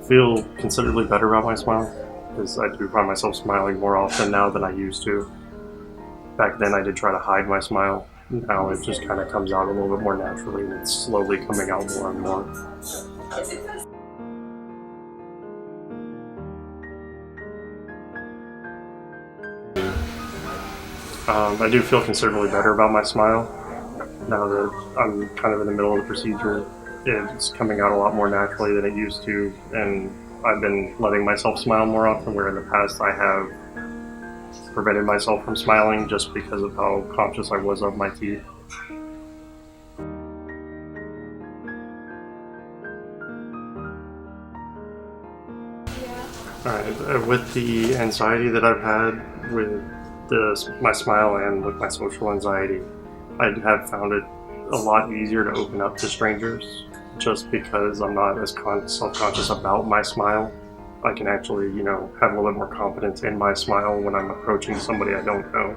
feel considerably better about my smile because I do find myself smiling more often now than I used to. Back then I did try to hide my smile. Now it just kind of comes out a little bit more naturally, and it's slowly coming out more and more. I do feel considerably better about my smile now that I'm kind of in the middle of the procedure. It's coming out a lot more naturally than it used to, and I've been letting myself smile more often, where in the past I have prevented myself from smiling just because of how conscious I was of my teeth. Alright, with the anxiety that I've had with my smile and with my social anxiety, I have found it a lot easier to open up to strangers just because I'm not as self-conscious about my smile. I can actually, have a little bit more confidence in my smile when I'm approaching somebody I don't know.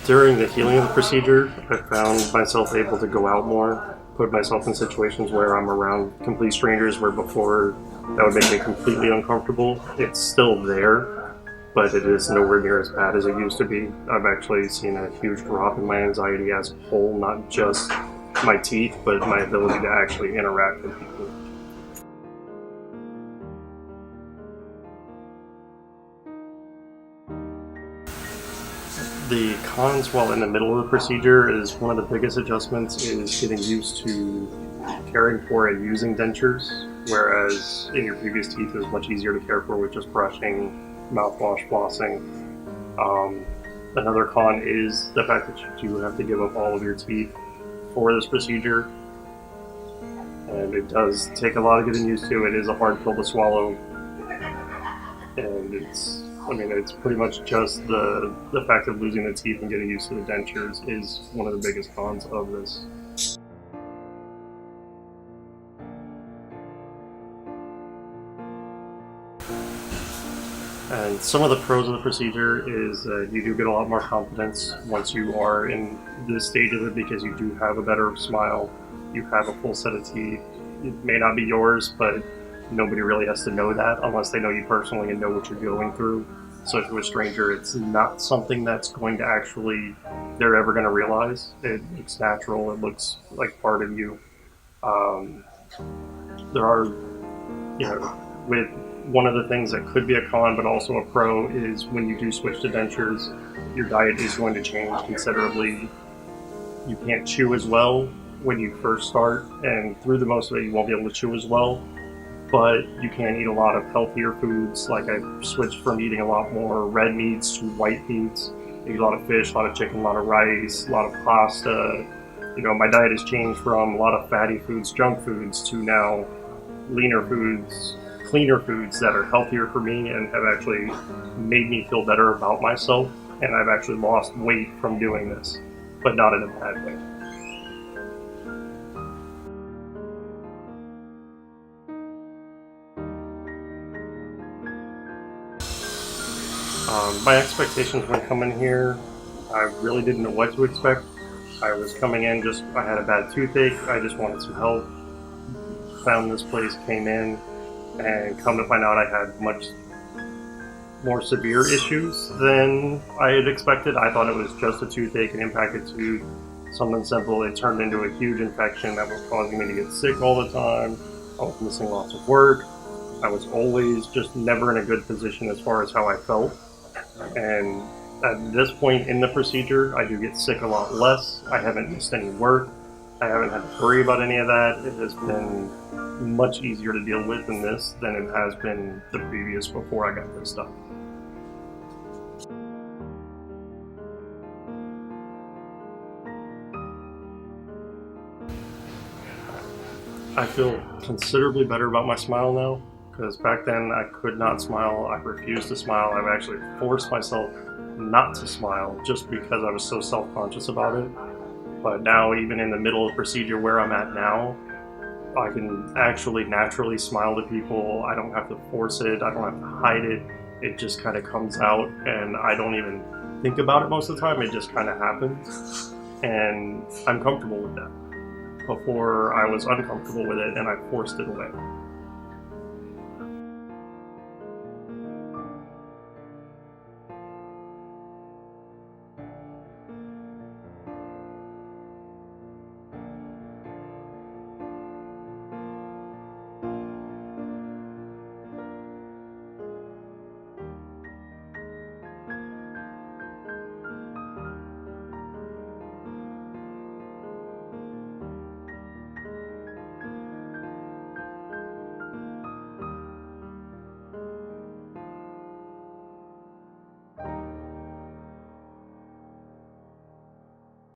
During the healing of the procedure, I found myself able to go out more, put myself in situations where I'm around complete strangers, where before that would make me completely uncomfortable. It's still there, but it is nowhere near as bad as it used to be. I've actually seen a huge drop in my anxiety as a whole, not just my teeth, but my ability to actually interact with people. The cons while in the middle of the procedure is one of the biggest adjustments is getting used to caring for and using dentures, whereas in your previous teeth it was much easier to care for with just brushing, mouthwash, flossing. Another con is the fact that you do have to give up all of your teeth for this procedure, and it does take a lot of getting used to. It is a hard pill to swallow, and it's pretty much just the fact of losing the teeth and getting used to the dentures is one of the biggest cons of this. And some of the pros of the procedure is that you do get a lot more confidence once you are in this stage of it, because you do have a better smile, you have a full set of teeth. It may not be yours, but nobody really has to know that unless they know you personally and know what you're going through. So to a stranger, it's not something that's going to they're ever going to realize. It looks natural, it looks like part of you. There are, with one of the things that could be a con but also a pro is when you do switch to dentures, your diet is going to change considerably. You can't chew as well when you first start, and through the most of it you won't be able to chew as well, but you can eat a lot of healthier foods. Like I switched from eating a lot more red meats to white meats. I eat a lot of fish, a lot of chicken, a lot of rice, a lot of pasta. My diet has changed from a lot of fatty foods, junk foods, to now leaner foods, cleaner foods that are healthier for me and have actually made me feel better about myself. And I've actually lost weight from doing this, but not in a bad way. My expectations when coming here, I really didn't know what to expect. I was coming in I had a bad toothache, I just wanted some help. Found this place, came in, and come to find out I had much more severe issues than I had expected. I thought it was just a toothache, an impacted tooth, something simple. It turned into a huge infection that was causing me to get sick all the time. I was missing lots of work. I was always just never in a good position as far as how I felt. And at this point in the procedure, I do get sick a lot less. I haven't missed any work. I haven't had to worry about any of that. It has been much easier to deal with in this than it has been the previous before I got this done. I feel considerably better about my smile now, because back then I could not smile. I refused to smile. I've actually forced myself not to smile just because I was so self-conscious about it. But now, even in the middle of the procedure where I'm at now, I can actually naturally smile to people. I don't have to force it. I don't have to hide it. It just kind of comes out, and I don't even think about it most of the time. It just kind of happens, and I'm comfortable with that. Before, I was uncomfortable with it, and I forced it away.